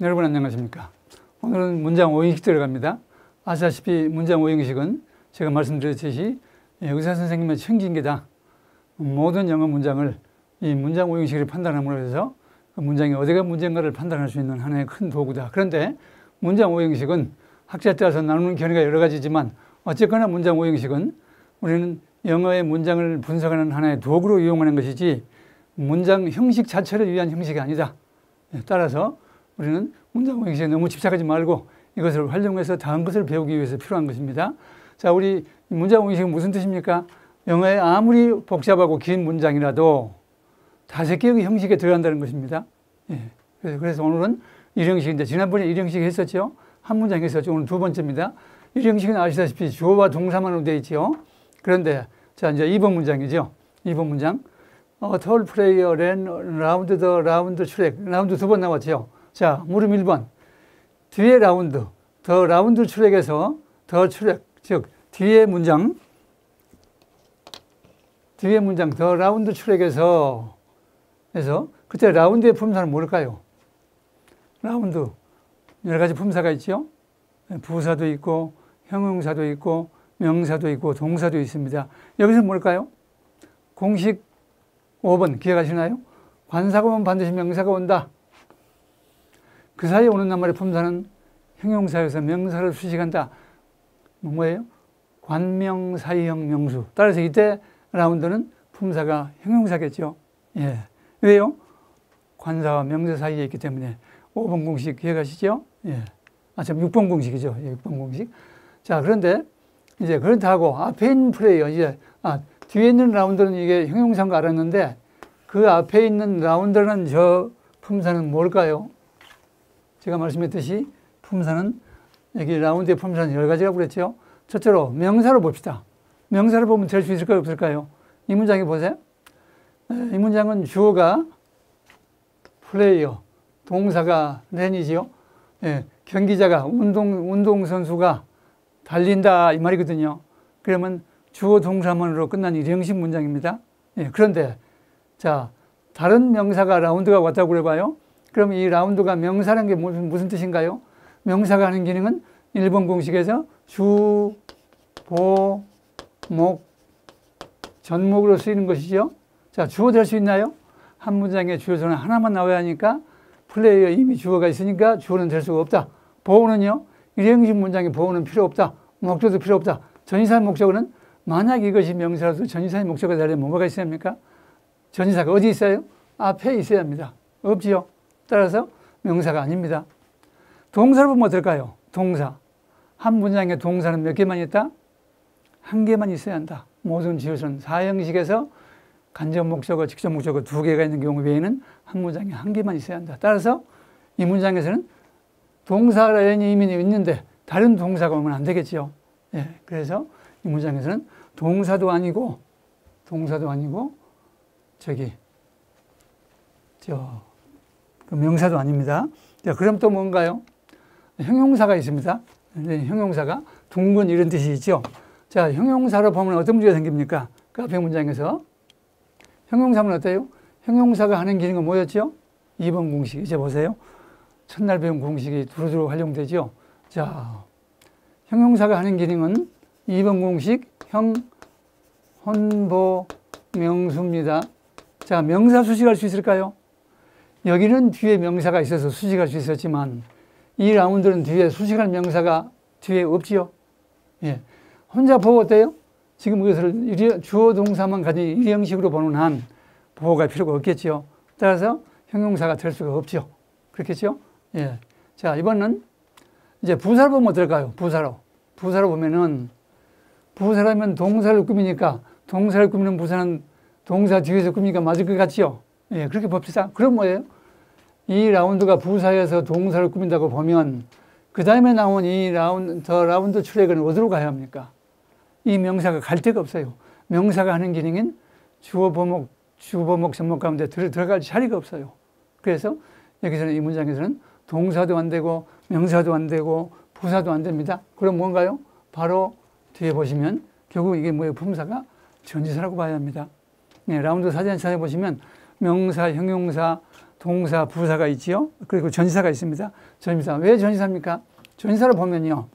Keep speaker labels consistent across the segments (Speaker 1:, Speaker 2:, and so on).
Speaker 1: 여러분 안녕하십니까? 오늘은 문장 5형식 들어갑니다. 아시다시피 문장 5형식은 제가 말씀드렸듯이 의사 선생님의 청진기다. 모든 영어 문장을 이 문장 5형식으로 판단함으로 해서 그 문장이 어디가 문제인가를 판단할 수 있는 하나의 큰 도구다. 그런데 문장 5형식은 학자에 따라서 나누는 견해가 여러 가지지만 어쨌거나 문장 5형식은 우리는 영어의 문장을 분석하는 하나의 도구로 이용하는 것이지 문장 형식 자체를 위한 형식이 아니다. 따라서 우리는 문장 5형식에 너무 집착하지 말고 이것을 활용해서 다음 것을 배우기 위해서 필요한 것입니다. 자, 우리 문장 5형식은 무슨 뜻입니까? 영어에 아무리 복잡하고 긴 문장이라도 5개의 형식에 들어간다는 것입니다. 예. 그래서 오늘은 1형식인데 지난번에 1형식 했었죠. 한 문장 했었죠. 오늘 두 번째입니다. 1형식은 아시다시피 주어와 동사만으로 되어 있죠. 그런데 자, 이제 2번 문장이죠. 2번 문장. tall player ran round the round track. 라운드 두 번 나왔죠. 자, 물음 1번. 뒤에 라운드, 더 라운드 트랙에서 더 트랙, 즉 뒤에 문장, 더 라운드 트랙에서 그때 라운드의 품사는 뭘까요? 라운드 여러 가지 품사가 있죠. 부사도 있고 형용사도 있고 명사도 있고 동사도 있습니다. 여기서 뭘까요? 공식 5번 기억하시나요? 관사가 오면 반드시 명사가 온다. 그 사이에 오는 낱말의 품사는 형용사여서 명사를 수식한다. 뭐예요? 관명사형 명수. 따라서 이때 라운드는 품사가 형용사겠죠. 예. 왜요? 관사와 명사 사이에 있기 때문에 5번 공식 기억하시죠? 예. 참 6번 공식이죠. 예, 6번 공식. 자, 그런데 이제 그렇다고 앞에 있는 플레이어 이제 뒤에 있는 라운드는 이게 형용사인 거 알았는데 그 앞에 있는 라운드는 저 품사는 뭘까요? 제가 말씀했듯이 품사는 여기 라운드의 품사는 여러 가지라고 그랬죠. 첫째로 명사로 봅시다. 명사를 보면 될 수 있을까요? 없을까요? 이 문장에 보세요. 이 문장은 주어가 플레이어, 동사가 랜이지요. 예, 경기자가 운동선수가 달린다 이 말이거든요. 그러면 주어 동사만으로 끝난 1형식 문장입니다. 예, 그런데 자, 다른 명사가 라운드가 왔다고 그래봐요. 그럼 이 라운드가 명사라는 게 무슨 뜻인가요? 명사가 하는 기능은 1번 공식에서 주, 보, 목, 전목으로 쓰이는 것이죠. 자, 주어 될 수 있나요? 한 문장에 주어서는 하나만 나와야 하니까 플레이어 이미 주어가 있으니까 주어는 될 수가 없다. 보호는요? 1형식 문장에 보호는 필요 없다. 목적도 필요 없다. 전치사의 목적어는 만약 이것이 명사라도 전치사의 목적어가 되려면 뭐가 있어야 합니까? 전치사가 어디 있어요? 앞에 있어야 합니다. 없지요. 따라서 명사가 아닙니다. 동사를 보면 어떨까요? 동사. 한 문장에 동사는 몇 개만 있다? 한 개만 있어야 한다. 모든 지어서는 4형식에서 간접 목적어, 직접 목적어 2개가 있는 경우 외에는 한 문장에 한 개만 있어야 한다. 따라서 이 문장에서는 동사라는 이미 있는데 다른 동사가 오면 안 되겠죠. 예, 그래서 이 문장에서는 동사도 아니고 그 명사도 아닙니다. 자, 그럼 또 뭔가요? 형용사가 있습니다. 형용사가 둥근 이런 뜻이 있죠. 자, 형용사로 보면 어떤 문제가 생깁니까? 그 앞에 문장에서 형용사는 어때요? 형용사가 하는 기능은 뭐였죠? 2번 공식. 이제 보세요. 첫날 배운 공식이 두루두루 활용되죠. 자, 형용사가 하는 기능은 2번 공식 혼보, 명수입니다. 자, 명사 수식할 수 있을까요? 여기는 뒤에 명사가 있어서 수식할 수 있었지만 이 라운드는 뒤에 수식할 명사가 뒤에 없지요. 예. 혼자 보호 어때요? 지금 이것을 주어 동사만 가진 1형식으로 보는 한 보호가 필요가 없겠죠. 따라서 형용사가 될 수가 없죠. 그렇겠죠? 예. 자, 이번은 이제 부사를 보면 어떨까요? 부사로 보면은 부사라면 동사를 꾸미니까 동사를 꾸미는 부사는 동사 뒤에서 꾸미니까 맞을 것 같지요? 예, 그렇게 봅시다. 그럼 뭐예요? 이 라운드가 부사여서 동사를 꾸민다고 보면 그 다음에 나온 더 라운드 트랙은 어디로 가야 합니까? 이 명사가 갈 데가 없어요. 명사가 하는 기능인 주어, 보목, 전목 가운데 들어갈 자리가 없어요. 그래서 여기서는 이 문장에서는 동사도 안 되고 명사도 안 되고 부사도 안 됩니다. 그럼 뭔가요? 바로 뒤에 보시면 결국 이게 뭐예요? 품사가 전치사라고 봐야 합니다. 네, 라운드 사전 찾아보시면 명사, 형용사, 동사, 부사가 있지요. 그리고 전치사가 있습니다. 전치사. 왜 전치사입니까? 전치사를 보면요.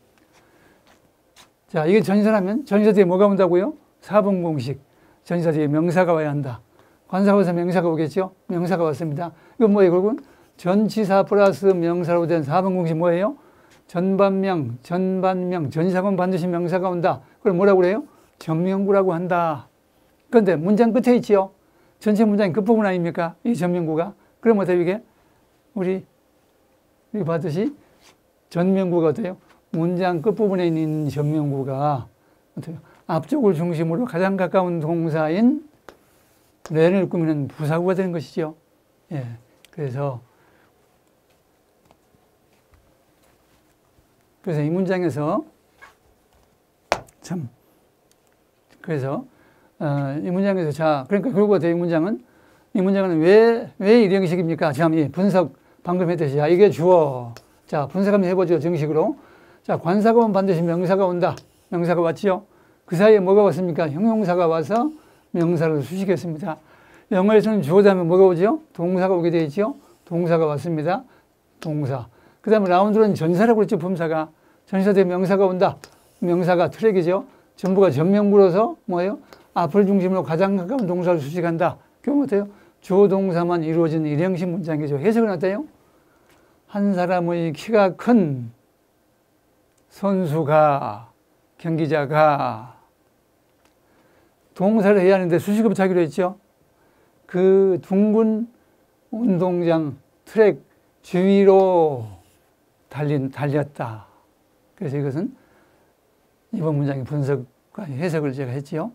Speaker 1: 자, 이게 전치사라면 전치사 뒤에 뭐가 온다고요? 4번 공식. 전치사 뒤에 명사가 와야 한다. 관사가 와서 명사가 오겠죠? 명사가 왔습니다. 이건 뭐예요, 결국은? 전치사 플러스 명사로 된 4번 공식 뭐예요? 전반명, 전치사건 반드시 명사가 온다. 그걸 뭐라고 그래요? 전명구라고 한다. 그런데 문장 끝에 있지요? 전체 문장의 끝부분 아닙니까? 이 전명구가. 그럼 어때요, 이게? 우리 봤듯이 전명구가 어때요? 문장 끝부분에 있는 전명구가 어때요? 앞쪽을 중심으로 가장 가까운 동사인 렌을 꾸미는 부사구가 되는 것이죠. 예. 그래서 이 문장에서 이 문장에서 자, 그러니까 결국 어때요? 이 문장은 왜 일형식입니까? 참, 이 분석 방금 했듯이. 자, 이게 주어. 자, 분석 한번 해보죠. 정식으로. 자, 관사가 오면 반드시 명사가 온다. 명사가 왔지요? 그 사이에 뭐가 왔습니까? 형용사가 와서 명사를 수식했습니다. 영어에서는 주어 다음에 뭐가 오죠? 동사가 오게 되어 있죠? 동사가 왔습니다. 동사. 그 다음에 라운드는 전사라고 그랬죠? 품사가. 전사 뒤에 명사가 온다. 명사가 트랙이죠? 전부가 전명구로서 뭐예요? 앞을 중심으로 가장 가까운 동사를 수식한다. 그럼 어때요? 주어 동사만 이루어진 일형식 문장이죠. 해석은 어때요? 한 사람의 키가 큰 선수가, 경기자가 동사를 해야 하는데 수식을 붙이기로 했죠. 그 둥근 운동장 트랙 주위로 달렸다. 그래서 이것은 이번 문장의 분석과 해석을 제가 했지요.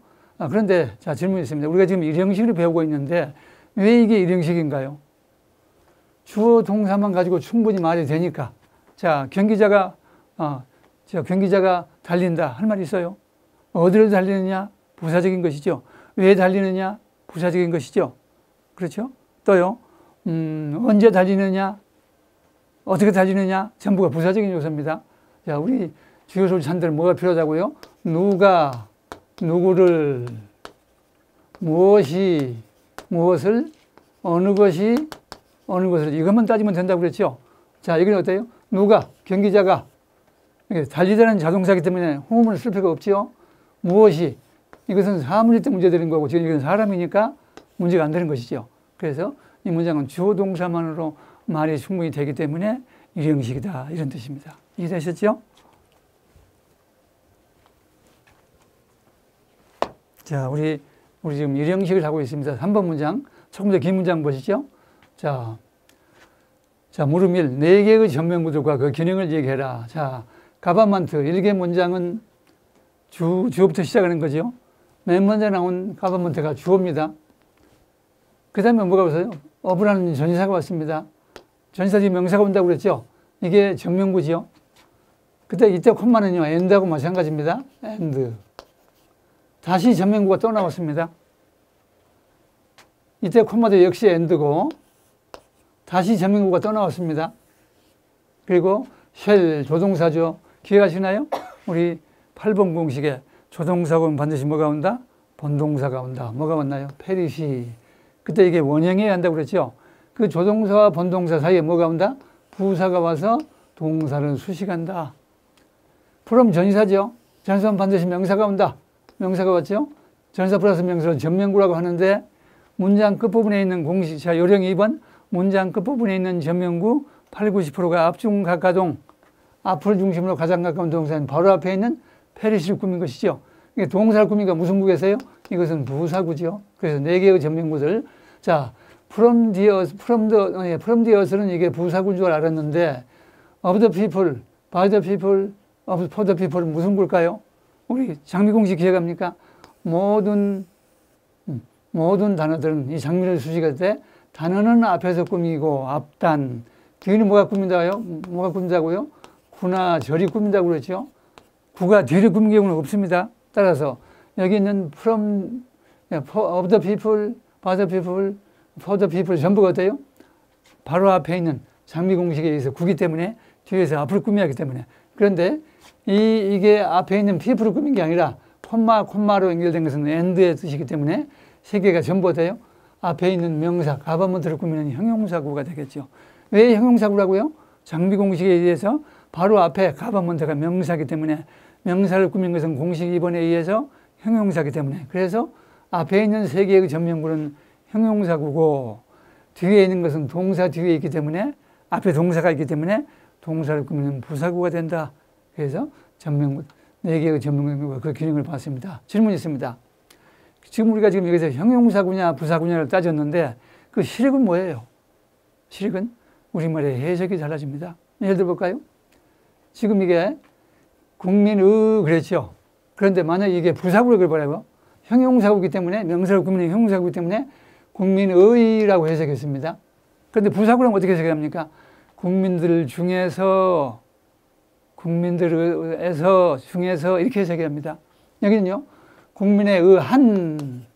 Speaker 1: 그런데 자, 질문이 있습니다. 우리가 지금 일형식을 배우고 있는데 왜 이게 일형식인가요? 주어 동사만 가지고 충분히 말이 되니까. 자, 경기자가 달린다 할 말이 있어요. 어디로 달리느냐? 부사적인 것이죠. 왜 달리느냐? 부사적인 것이죠. 그렇죠? 또요. 언제 달리느냐? 어떻게 달리느냐? 전부가 부사적인 요소입니다. 자, 우리 주요 소지산들은 뭐가 필요하다고요? 누가, 누구를, 무엇을, 어느 것이, 어느 것을 이것만 따지면 된다고 그랬죠? 자, 이건 어때요? 누가, 경기자가 달리다는 자동사이기 때문에 호흡을 쓸 필요가 없지요? 무엇이, 이것은 사물일 때 문제되는 거고 지금 이건 사람이니까 문제가 안 되는 것이죠. 그래서 이 문장은 주어 동사만으로 말이 충분히 되기 때문에 일형식이다 이런 뜻입니다. 이해되셨죠? 자, 우리 지금 일형식을 하고 있습니다. 3번 문장, 조금 더 긴 문장 보시죠. 자, 물음 1, 4개의 전명구들과 그 기능을 얘기해라. 자, 가바먼트 1개 문장은 주어부터 시작하는 거죠. 맨 먼저 나온 가바먼트가 주어입니다. 그 다음에 뭐가 왔어요? 어브라는 전치사가 왔습니다. 전치사 뒤에 명사가 온다고 그랬죠. 이게 전명구지요. 이때 콤마는요, and하고 마찬가지입니다. and. 다시 전명구가 또 나왔습니다. 이때 콤마도 역시 and고, 다시 전명구가 또 나왔습니다. 그리고 shall 조동사죠. 기억하시나요? 우리 8번 공식에 조동사가 오면 반드시 뭐가 온다? 본동사가 온다. 뭐가 왔나요? 페리시. 그때 이게 원형해야 한다고 그랬죠. 그 조동사와 본동사 사이에 뭐가 온다? 부사가 와서 동사를 수식한다. from 전치사죠. 전치사는 반드시 명사가 온다. 명사가 왔죠. 전치사 플러스 명사는 전명구라고 하는데 문장 끝부분에 있는 공식, 자, 요령 2번 문장 끝부분에 있는 전명구 8, 90%가 앞중 가까동, 앞을 중심으로 가장 가까운 동사는 바로 앞에 있는 페리시를 꾸민 것이죠. 이게 동사를 꾸미니까 무슨 구겠어요? 이것은 부사구죠. 그래서 4개의 전명구들. 자, from the earth는 이게 부사구인 줄 알았는데 of the people, by the people, for the people은 무슨 구일까요? 우리 장미 공식 기억합니까? 모든 단어들은 이 장미를 수식할 때 단어는 앞에서 꾸미고 앞단, 뒤는 뭐가 꾸민다고요? 구나 절이 꾸민다고 그랬죠. 구가 뒤를 꾸민 경우는 없습니다. 따라서 여기 있는 from, of the people, by the people, for the people 전부가 어때요? 바로 앞에 있는 장미 공식에 의해서 구기 때문에 뒤에서 앞을 꾸며야 하기 때문에. 그런데 이게 앞에 있는 people을 꾸민 게 아니라 콤마로 연결된 것은 and의 뜻이기 때문에 세 개가 전부 어때요? 앞에 있는 명사, 가버먼트를 꾸미는 형용사구가 되겠죠. 왜 형용사구라고요? 장비 공식에 의해서 바로 앞에 가버먼트가 명사이기 때문에 명사를 꾸민 것은 공식 2번에 의해서 형용사이기 때문에 그래서 앞에 있는 세 개의 전명구는 형용사구고 뒤에 있는 것은 동사 뒤에 있기 때문에 앞에 동사가 있기 때문에 동사를 꾸미는 부사구가 된다. 그래서 전명구, 네 개의 전명구가 그 기능을 받습니다. 질문 있습니다. 지금 우리가 지금 여기서 형용사구냐 부사구냐를 따졌는데 그 실익은 뭐예요? 실익은 우리말의 해석이 달라집니다. 예를 들어 볼까요? 지금 이게 국민의 그랬죠. 그런데 만약 이게 부사구를 그려보라고요. 형용사구이기 때문에 명사를 꾸미는 형용사구이기 때문에 국민의라고 해석했습니다. 그런데 부사구는 어떻게 해석합니까? 국민들 중에서 중에서 이렇게 해석합니다. 여기는요. 국민에 의한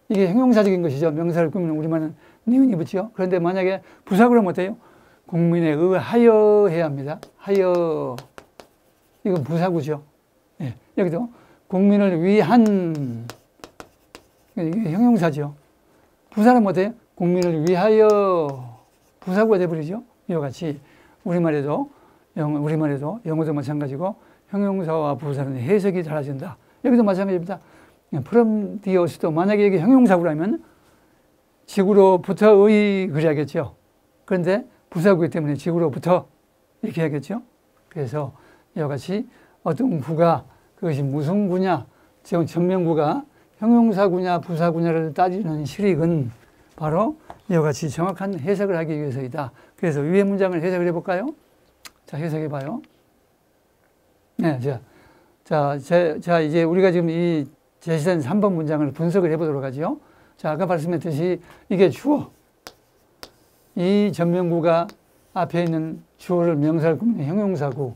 Speaker 1: 이게 형용사적인 것이죠. 명사를 꾸미는 우리말은 니은이 붙죠. 그런데 만약에 부사구는 어때요? 국민에 의하여 해야 합니다. 하여 이건 부사구죠. 예, 여기도 국민을 위한 이게 형용사죠. 부사는 어때요? 국민을 위하여 부사구가 돼버리죠. 이와 같이 우리말에도 영어도 마찬가지고 형용사와 부사는 해석이 달라진다. 여기도 마찬가지입니다. from the earth도 만약에 이게 형용사구라면 지구로부터의 그래야겠죠. 그런데 부사구이기 때문에 지구로부터 이렇게 해야겠죠. 그래서 이와 같이 어떤 구가 그것이 무슨 구냐, 전명구가 형용사구냐 부사구냐를 따지는 실익은 바로 이와 같이 정확한 해석을 하기 위해서이다. 그래서 위의 문장을 해석을 해볼까요? 자, 해석해 봐요. 네, 자, 이제 우리가 지금 이 제시된 3번 문장을 분석을 해보도록 하죠. 자, 아까 말씀했듯이 이게 주어. 이 전명구가 앞에 있는 주어를 명사를 꾸미는 형용사구.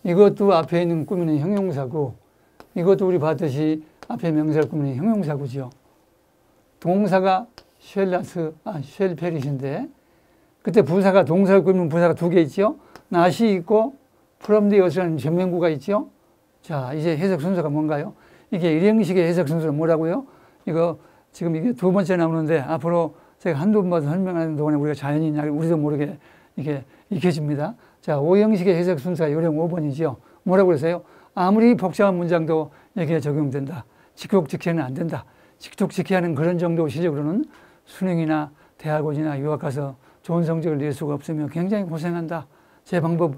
Speaker 1: 이것도 앞에 있는 꾸미는 형용사구. 이것도 우리 봤듯이 앞에 명사를 꾸미는 형용사구죠. 동사가 쉘페릿인데 그때 부사가 동사를 꾸미는 부사가 두 개 있죠. not이 있고 from the earth라는 전명구가 있죠. 자, 이제 해석 순서가 뭔가요? 이게 일형식의 해석 순서는 뭐라고요? 이거 지금 이게 두 번째 나오는데 앞으로 제가 한두 번 설명하는 동안에 우리가 자연히 우리도 모르게 이게 익혀집니다. 자, 5형식의 해석 순서가 요령 5번이죠. 뭐라고 그러세요? 아무리 복잡한 문장도 여기에 적용된다. 직독직해는 안 된다. 직독직해하는 그런 정도 실력으로는 수능이나 대학원이나 유학 가서 좋은 성적을 낼 수가 없으며 굉장히 고생한다. 제 방법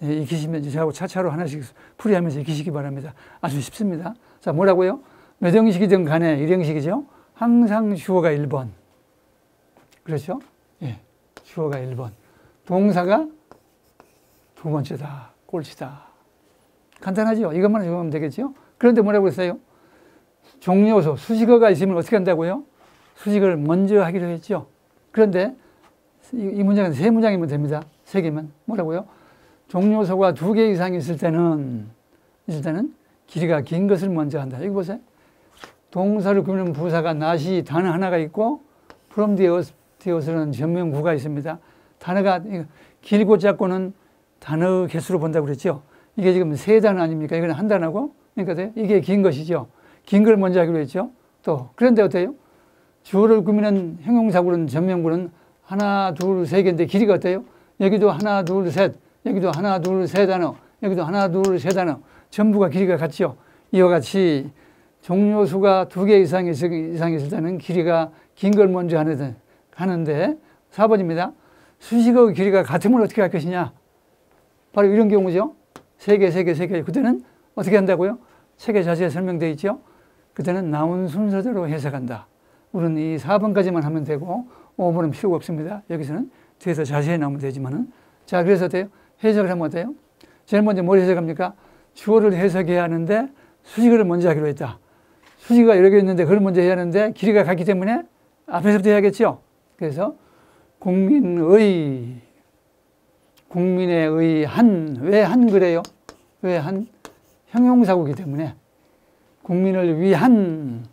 Speaker 1: 익히시면 저하고 차차로 하나씩 풀이하면서 익히시기 바랍니다. 아주 쉽습니다. 자, 뭐라고요? 몇 형식이든 간에 1형식이죠. 항상 주어가 1번. 그렇죠? 예, 주어가 1번. 동사가 두 번째다. 꼴찌다. 간단하죠? 이것만 적용하면 되겠죠? 그런데 뭐라고 했어요? 종료소, 수식어가 있으면 어떻게 한다고요? 수식어를 먼저 하기로 했죠. 그런데 이 문장은 세 문장이면 됩니다. 세 개면. 뭐라고요? 종료소가 2개 이상 있을 때는 길이가 긴 것을 먼저 한다. 여기 보세요. 동사를 꾸미는 부사가 not이 단어 하나가 있고 from the earth는 전명구가 있습니다. 단어가 길고 작고는 단어 개수로 본다고 그랬죠. 이게 지금 세 단어 아닙니까? 이건 한 단어고. 그러니까 이게 긴 것이죠. 긴 걸 먼저 하기로 했죠. 또 그런데 어때요? 주어를 꾸미는 형용사구는 전명구는 하나, 둘, 세 개인데 길이가 어때요? 여기도 하나, 둘, 셋. 여기도 하나, 둘, 세 단어. 여기도 하나, 둘, 세 단어. 전부가 길이가 같죠. 이와 같이 종료수가 2개 이상 있을 때는 길이가 긴 걸 먼저 하는데 4번입니다. 수식어의 길이가 같으면 어떻게 할 것이냐? 바로 이런 경우죠. 3개, 3개, 3개. 그때는 어떻게 한다고요? 책에 자세히 설명되어 있죠. 그때는 나온 순서대로 해석한다. 우리는 이 4번까지만 하면 되고 5번은 필요가 없습니다. 여기서는 뒤에서 자세히 나오면 되지만은. 자, 그래서 어때요? 해석을 하면 어때요? 제일 먼저 뭘 해석합니까? 주어를 해석해야 하는데 수식어를 먼저 하기로 했다. 수식어가 여러 개 있는데 그걸 먼저 해야 하는데 길이가 같기 때문에 앞에서부터 해야겠죠. 그래서 국민의 한, 왜 한 그래요? 왜 한? 형용사구이기 때문에 국민을 위한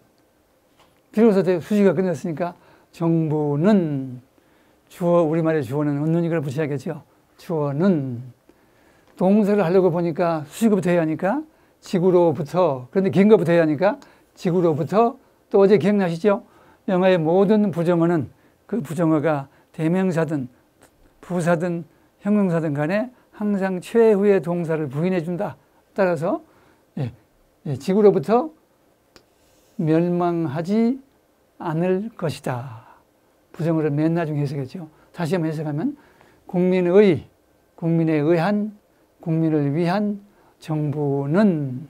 Speaker 1: 비로소 수식어가 끝났으니까 정부는 주어, 우리말의 주어는 얻는 이걸 붙여야겠죠. 주어는 동사를 하려고 보니까 수식어부터 해야 하니까 지구로부터, 그런데 긴 거부터 해야 하니까 지구로부터 또 어제 기억나시죠? 영어의 모든 부정어는 그 부정어가 대명사든 부사든 형용사든 간에 항상 최후의 동사를 부인해 준다. 따라서 지구로부터 멸망하지 않을 것이다. 부정어를 맨 나중에 해석했죠. 다시 한번 해석하면 국민의, 국민에 의한, 국민을 위한 정부는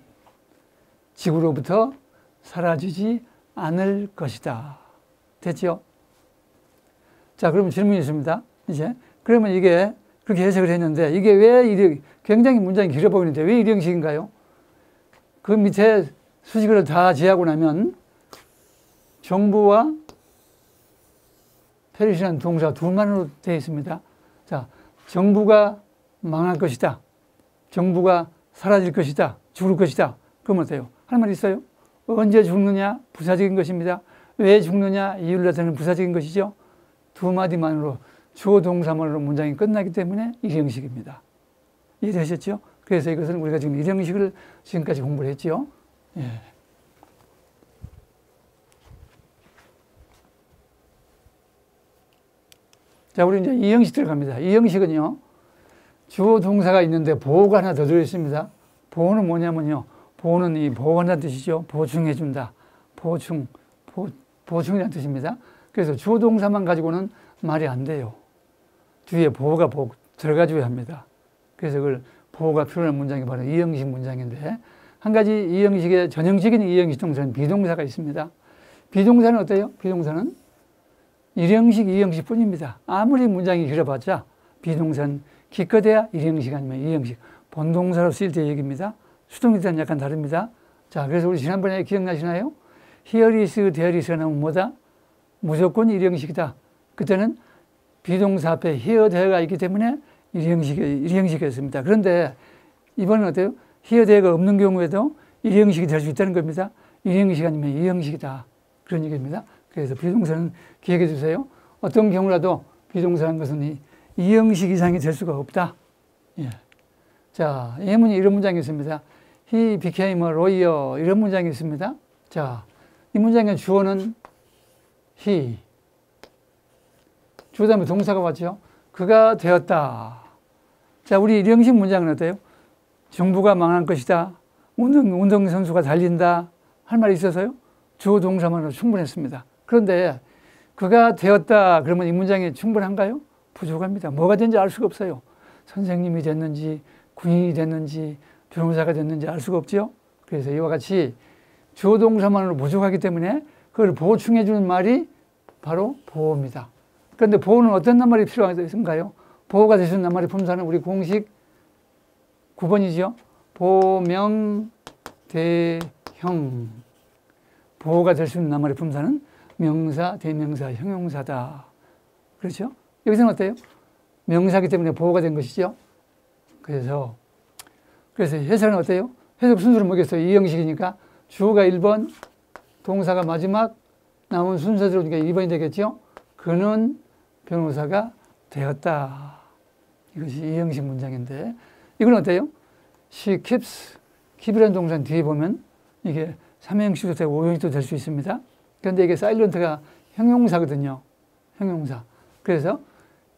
Speaker 1: 지구로부터 사라지지 않을 것이다. 됐죠? 자, 그러면 질문이 있습니다. 이제 그러면 이게 그렇게 해석을 했는데 이게 왜 이래 굉장히 문장이 길어 보이는데 왜 이런 식인가요? 그 밑에 수식어를 다 제하고 나면 정부와 페리시라는 동사 둘만으로 되어 있습니다. 자, 정부가 망할 것이다. 정부가 사라질 것이다. 죽을 것이다. 그러면 어때요? 할 말 있어요? 언제 죽느냐? 부사적인 것입니다. 왜 죽느냐? 이유를 나타내는 부사적인 것이죠. 두 마디만으로 주어 동사만으로 문장이 끝나기 때문에 일형식입니다. 이해되셨죠? 그래서 이것은 우리가 지금 일형식을 지금까지 공부를 했죠. 예. 자, 우리 이제 이 형식 들어갑니다. 이 형식은요, 주어 동사가 있는데 보호가 하나 더 들어있습니다. 보호는 뭐냐면요, 보호는 이 보호한다는 뜻이죠. 보충해준다. 보충이라는 뜻입니다. 그래서 주어 동사만 가지고는 말이 안 돼요. 뒤에 보호가 들어가줘야 합니다. 그래서 그걸 보호가 필요한 문장이 바로 이 형식 문장인데, 한 가지 이 형식의 전형적인 이 형식 동사는 비동사가 있습니다. 비동사는 어때요? 비동사는 1형식, 2형식 뿐입니다. 아무리 문장이 길어봤자 비동사는 기껏해야 1형식 아니면 2형식. 본동사로 쓰일 때 얘기입니다. 수동태는 약간 다릅니다. 자, 그래서 우리 지난번에 기억나시나요? Here is, there is가 나오면 뭐다? 무조건 1형식이다. 그때는 비동사 앞에 here, there가 있기 때문에 1형식이었습니다. 그런데 이번엔 어때요? here, there가 없는 경우에도 1형식이 될 수 있다는 겁니다. 1형식 아니면 2형식이다. 그런 얘기입니다. 그래서 비동사는 기억해 주세요. 어떤 경우라도 비동사라는 것은 2형식 이상이 될 수가 없다. 예. 자, 예문이 이런 문장이 있습니다. He became a lawyer. 이런 문장이 있습니다. 자, 이 문장의 주어는 he. 주어 다음에 동사가 왔죠. 그가 되었다. 자, 우리 1형식 문장은 어때요? 정부가 망할 것이다. 운동선수가 달린다. 할 말이 있어서요? 주어 동사만으로 충분했습니다. 그런데 그가 되었다 그러면 이 문장이 충분한가요? 부족합니다. 뭐가 된지 알 수가 없어요. 선생님이 됐는지 군인이 됐는지 변호사가 됐는지 알 수가 없죠. 그래서 이와 같이 주어 동사만으로 부족하기 때문에 그걸 보충해 주는 말이 바로 보호입니다. 그런데 보호는 어떤 낱말이 필요한가요? 보호가 될 수 있는 낱말의 품사는 우리 공식 9번이죠. 보명 대형. 보호가 될 수 있는 낱말의 품사는 명사, 대명사, 형용사다. 그렇죠? 여기서는 어때요? 명사이기 때문에 보호가 된 것이죠. 그래서 해석은 어때요? 해석 순서를 뭐겠어요? 이 형식이니까 주어가 1번, 동사가 마지막 나온 순서대로 2번이 되겠죠? 그는 변호사가 되었다. 이것이 이 형식 문장인데 이건 어때요? She keeps, keep이라는 동사는 뒤에 보면 이게 3형식도 되고 5형식도 될 수 있습니다. 그런데 이게 사일런트가 형용사거든요. 형용사. 그래서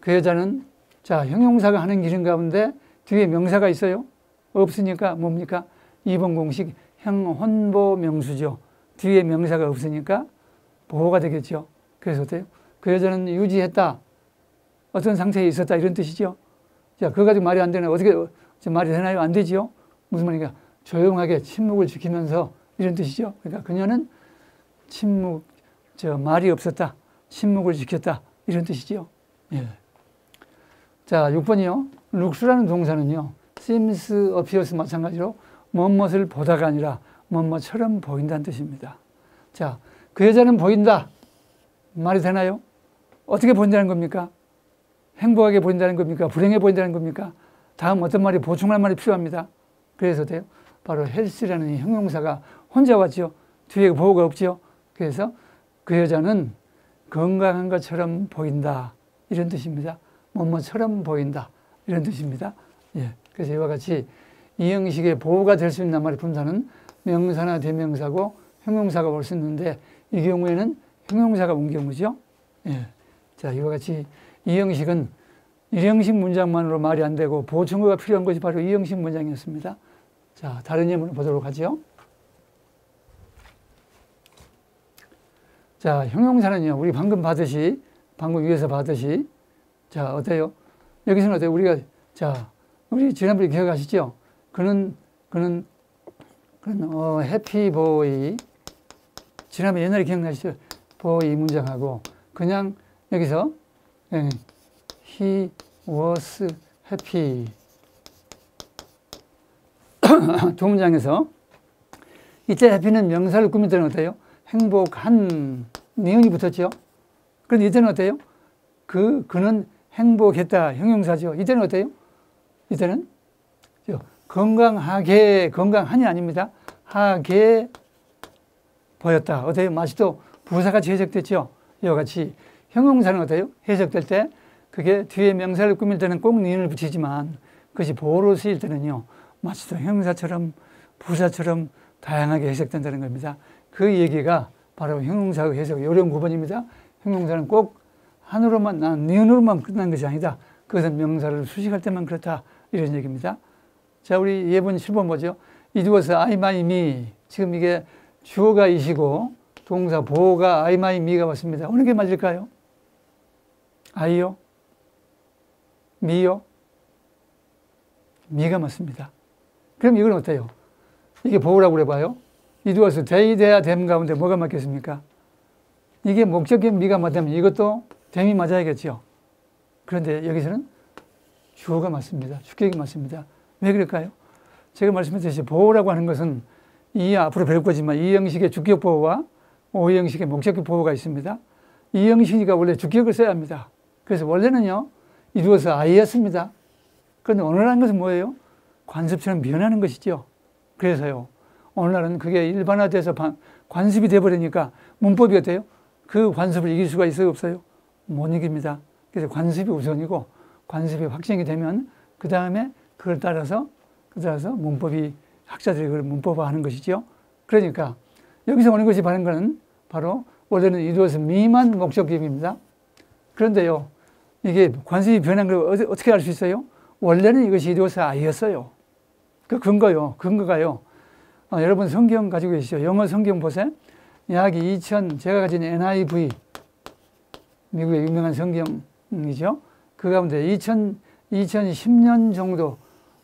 Speaker 1: 그 여자는 자, 형용사가 하는 기능 가운데 뒤에 명사가 있어요. 없으니까 뭡니까? 2번 공식 형혼보 명수죠. 뒤에 명사가 없으니까 보호가 되겠죠. 그래서 어때요? 그 여자는 유지했다. 어떤 상태에 있었다. 이런 뜻이죠. 자, 그거 가지고 말이 안 되나? 어떻게 말이 되나요? 안 되지요? 무슨 말인가? 조용하게 침묵을 지키면서 이런 뜻이죠. 그러니까 그녀는 말이 없었다. 침묵을 지켰다. 이런 뜻이죠. 예. 자, 6번이요. 룩스라는 동사는요. seems, appears 마찬가지로 뭐뭇을 보다가 아니라 뭐뭇처럼 보인다는 뜻입니다. 자, 그 여자는 보인다. 말이 되나요? 어떻게 보인다는 겁니까? 행복하게 보인다는 겁니까? 불행해 보인다는 겁니까? 다음 어떤 말이 보충할 말이 필요합니다. 그래서 돼요. 바로 health라는 형용사가 혼자 왔죠. 뒤에 보호가 없죠. 그래서 그 여자는 건강한 것처럼 보인다. 이런 뜻입니다. 뭐처럼 보인다. 이런 뜻입니다. 예. 그래서 이와 같이 이 형식의 보호가 될 수 있는 낱말의 품사는 명사나 대명사고 형용사가 올 수 있는데 이 경우에는 형용사가 온 경우죠. 예. 자, 이와 같이 이 형식은 이 형식 문장만으로 말이 안 되고 보충어가 필요한 것이 바로 이 형식 문장이었습니다. 자, 다른 예문을 보도록 하죠. 자, 형용사는요, 우리 방금 위에서 봤듯이, 자, 어때요? 여기서는 어때요? 자, 우리 지난번에 기억하시죠? 그는 해피보이. 지난번에 옛날에 기억나시죠? 보이 문장하고, 그냥 여기서, he was happy. 두 문장에서, 이때 happy는 명사를 꾸밀 때는 어때요? 행복한, 니은이 붙었죠? 그런데 이때는 어때요? 그는 행복했다. 형용사죠. 이때는 어때요? 이때는 건강한이 아닙니다. 하게 보였다. 어때요? 마치 또 부사같이 해석됐죠? 이와 같이 형용사는 어때요? 해석될 때 그게 뒤에 명사를 꾸밀 때는 꼭 니은을 붙이지만 그것이 보호로 쓰일 때는요. 마치 또 형용사처럼 부사처럼 다양하게 해석된다는 겁니다. 그 얘기가 바로 형용사의 해석, 요령 9번입니다. 형용사는 꼭 니은으로만 끝난 것이 아니다. 그것은 명사를 수식할 때만 그렇다. 이런 얘기입니다. 자, 우리 예문 7번 보죠. It was I, my, me. 지금 이게 주어가 이시고 동사 보호가 I, my, me가 왔습니다. 어느 게 맞을까요? I요? me요? me가 맞습니다. 그럼 이건 어때요? 이게 보호라고 그래봐요. It was they, their, them 가운데 뭐가 맞겠습니까? 이게 목적격 me가 맞다면 이것도 them이 맞아야겠죠. 그런데 여기서는 주어가 맞습니다. 주격이 맞습니다. 왜 그럴까요? 제가 말씀드렸듯이 보호라고 하는 것은 이 앞으로 배울 거지만 이 형식의 주격 보호와 오 형식의 목적격 보호가 있습니다. 이 형식이니까 원래 주격을 써야 합니다. 그래서 원래는요, 이루어서 I였습니다. 그런데 오늘날 것은 뭐예요? 관습처럼 변하는 것이죠. 그래서요, 오늘날은 그게 일반화돼서 관습이 돼버리니까 문법이 어때요? 그 관습을 이길 수가 있어요, 없어요? 못 이깁니다. 그래서 관습이 우선이고 관습이 확정이 되면 그 다음에 그걸 따라서 문법이 학자들이 그걸 문법화하는 것이죠. 그러니까 여기서 오는 것이 바른 것은 바로 원래는 이루어서 미만 목적격입니다. 그런데요, 이게 관습이 변한 걸 어떻게 알 수 있어요? 원래는 이것이 이루어서 I였어요. 그 근거가요. 여러분 성경 가지고 계시죠? 영어 성경 보세요. 약 2000, 제가 가진 NIV, 미국의 유명한 성경이죠. 그 가운데 2010년 정도,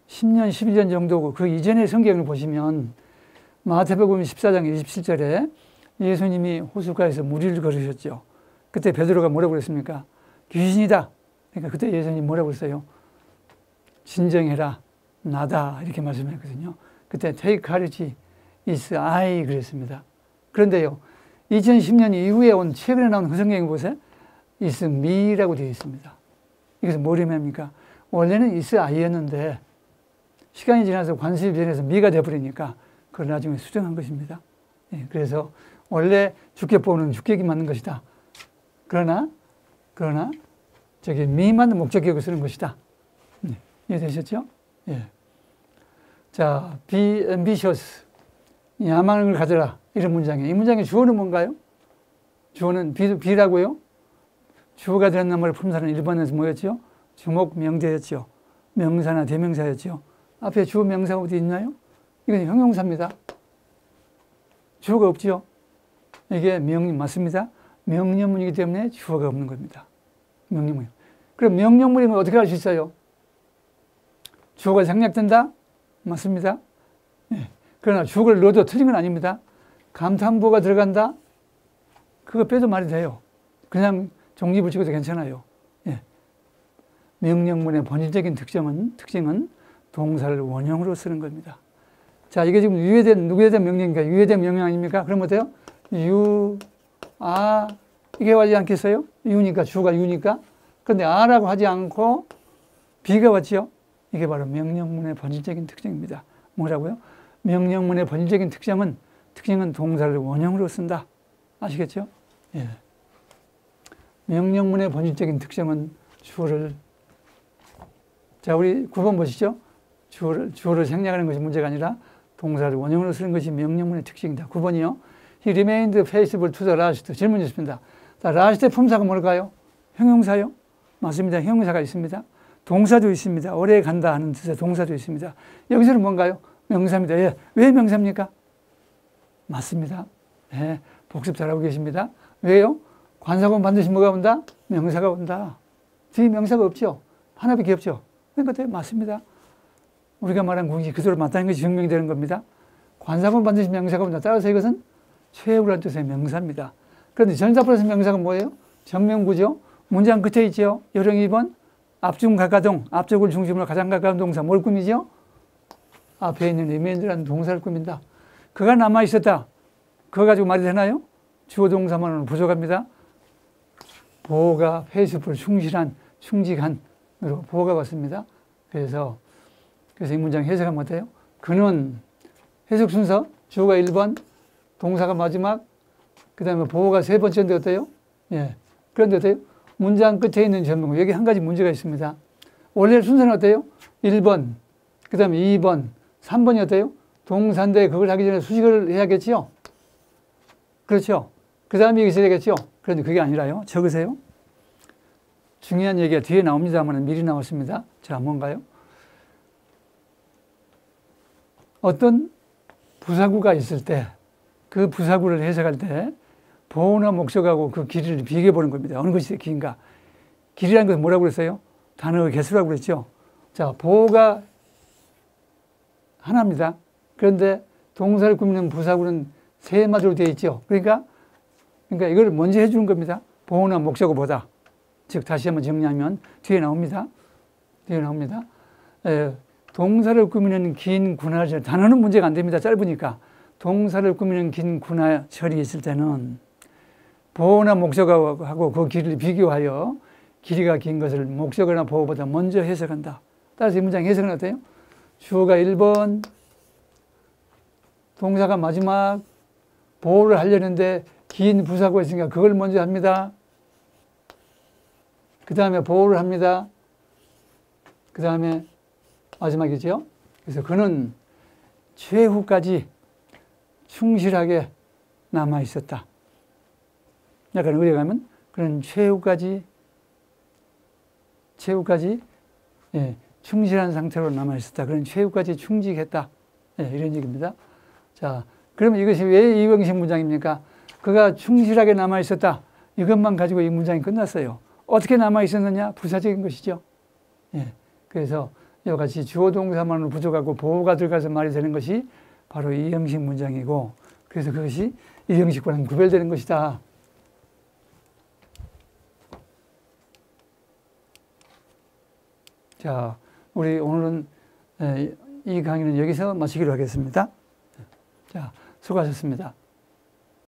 Speaker 1: 10년, 11년 정도고 그 이전의 성경을 보시면 마태복음 14장 27절에 예수님이 호숫가에서 무리를 걸으셨죠. 그때 베드로가 뭐라고 그랬습니까? 귀신이다. 그러니까 그때 예수님이 뭐라고 그랬어요? 진정해라, 나다. 이렇게 말씀했거든요. 그때 take courage, it's I 그랬습니다. 그런데요, 2010년 이후에 최근에 나온 그 성경에 보세요. it's me라고 되어 있습니다. 이것은 뭘 의미합니까? 원래는 it's I였는데 시간이 지나서 관습이 변해서 me가 되어버리니까 그걸 나중에 수정한 것입니다. 예, 그래서 원래 주격보호는 주격이 맞는 것이다. 그러나 me만 목적격을 쓰는 것이다. 네, 이해되셨죠? 예. 자, be ambitious. 야망을 가져라. 이런 문장이에요. 이 문장의 주어는 뭔가요? 주어는 be라고요. 주어가 되는 나무를 품사는 1번에서 뭐였죠? 주목 명제였죠. 명사나 대명사였죠. 앞에 주어 명사가 어디 있나요? 이건 형용사입니다. 주어가 없죠. 이게 맞습니다. 명령문이기 때문에 주어가 없는 겁니다. 명령문. 그럼 명령문이면 어떻게 할 수 있어요? 주어가 생략된다? 맞습니다. 예. 그러나 주어를 넣어도 틀린 건 아닙니다. 감탄부가 들어간다? 그거 빼도 말이 돼요. 그냥 종지 붙이고도 괜찮아요. 예. 명령문의 본질적인 특징은 동사를 원형으로 쓰는 겁니다. 자, 이게 지금 누구에 대한 명령입니까? 유에 대한 명령 아닙니까? 그럼 어때요? you, are, 이게 와지 않겠어요? you니까, 주가 you니까. 그런데 are라고 하지 않고 be가 왔죠? 이게 바로 명령문의 본질적인 특징입니다. 뭐라고요? 명령문의 본질적인 특징은 동사를 원형으로 쓴다. 아시겠죠? 예. 명령문의 본질적인 특징은 주어를, 자, 우리 9번 보시죠. 주어를 생략하는 것이 문제가 아니라 동사를 원형으로 쓰는 것이 명령문의 특징이다. 9번이요. He remained faithful to the last. 질문이 있습니다. 자, last의 품사가 뭘까요? 형용사요? 맞습니다. 형용사가 있습니다. 동사도 있습니다. 오래 간다 하는 뜻의 동사도 있습니다. 여기서는 뭔가요? 명사입니다. 예. 왜 명사입니까? 맞습니다. 예. 복습 잘하고 계십니다. 왜요? 관사구문 반드시 뭐가 온다? 명사가 온다. 뒤에 명사가 없죠? 하나밖에 없죠? 그러니까 맞습니다. 우리가 말한 공식 그대로 맞다는 것이 증명되는 겁니다. 관사구문 반드시 명사가 온다. 따라서 이것은 최후라는 뜻의 명사입니다. 그런데 전사 플러스 명사가 뭐예요? 정명구죠. 문장 끝에 있죠. 요령 2번. 앞중 가까동, 앞쪽을 중심으로 가장 가까운 동사 뭘 꾸미죠? 앞에 있는 remain이라는 동사를 꾸민다. 그가 남아있었다. 그거 가지고 말이 되나요? 주어 동사만으로 부족합니다. 보호가 faithful, 충실한, 충직한으로 보호가 왔습니다. 그래서 이 문장 해석하면 어때요? 그는 해석 순서 주어가 1번, 동사가 마지막, 그 다음에 보호가 세 번째인데 어때요? 예. 그런데 어때요? 문장 끝에 있는 전문, 여기 한 가지 문제가 있습니다. 원래 순서는 어때요? 1번, 그 다음에 2번, 3번이 어때요? 동사인데 그걸 하기 전에 수식을 해야겠죠? 그렇죠? 그 다음에 여기 있어야겠죠? 그런데 그게 아니라요. 적으세요. 중요한 얘기가 뒤에 나옵니다만 미리 나왔습니다. 자, 뭔가요? 어떤 부사구가 있을 때, 그 부사구를 해석할 때 보호나 목적하고 그 길이를 비교해 보는 겁니다. 어느 것이 긴가? 길이라는 것은 뭐라고 그랬어요? 단어의 개수라고 그랬죠. 자, 보호가 하나입니다. 그런데 동사를 꾸미는 부사구는 세 마디로 되어 있죠. 그러니까 이걸 먼저 해주는 겁니다. 보호나 목적어보다. 즉 다시 한번 정리하면 뒤에 나옵니다. 뒤에 나옵니다. 동사를 꾸미는 긴 군화절, 단어는 문제가 안 됩니다. 짧으니까. 동사를 꾸미는 긴 군화절이 있을 때는 보호나 목적어하고 그 길이를 비교하여 길이가 긴 것을 목적어나 보호보다 먼저 해석한다. 따라서 이 문장 해석은 어때요? 주어가 1번, 동사가 마지막, 보호를 하려는데 긴 부사구가 있으니까 그걸 먼저 합니다. 그 다음에 보호를 합니다. 그 다음에 마지막이죠. 그래서 그는 최후까지 충실하게 남아 있었다. 약간 의뢰 가면 그는 최후까지 충실한 상태로 남아 있었다. 그는 최후까지 충직했다. 이런 얘기입니다. 자, 그러면 이것이 왜 이형식 문장입니까? 그가 충실하게 남아 있었다. 이것만 가지고 이 문장이 끝났어요. 어떻게 남아 있었느냐? 부사적인 것이죠. 그래서 이와 같이 주어 동사만으로 부족하고 보호가 들어가서 말이 되는 것이 바로 이 형식 문장이고, 그래서 그것이 이 형식과는 구별되는 것이다. 자, 우리 오늘은 이 강의는 여기서 마치기로 하겠습니다. 자, 수고하셨습니다.